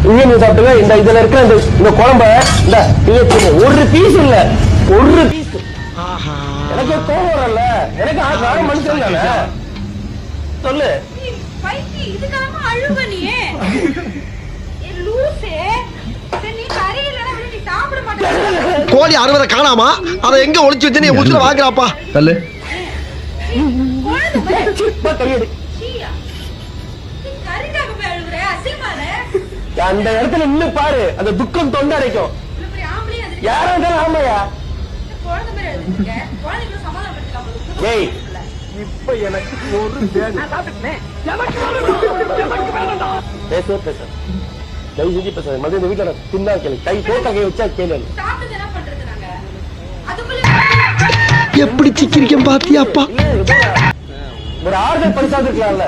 இங்கே நீ சாப்பிட்டுங்க. இந்த இதுல இருக்கிற இந்த குழம்ப இந்த ஒரு பீஸ் இல்ல, ஒரு பீஸ். எனக்கு கோவம் வரல, எனக்கு நானும் மனுஷன் தானே. சொல்லு. கோழி அறுவதை காணாமா, அதை எங்க ஒளிச்சு வச்சு நீ உச்சுல வாங்குறாப்பா. தள்ளு. அந்த இடத்துல நின்னு பாரு, அந்த துக்கம் தொண்டை அடைக்கும். யாரா இருந்தாலும் ஆமையா. ஏய், இப்ப எனக்கு ஒரு பேச பேச தயவு செஞ்சு பேச மதியம் இந்த வீட்டுல தின்னா கேளு. கை தோட்ட கை வச்சா கேளு. எப்படி சிக்கிரிக்கம் பாத்தியாப்பா. ஒரு ஆறுதல் பரிசாது இருக்கலாம்ல.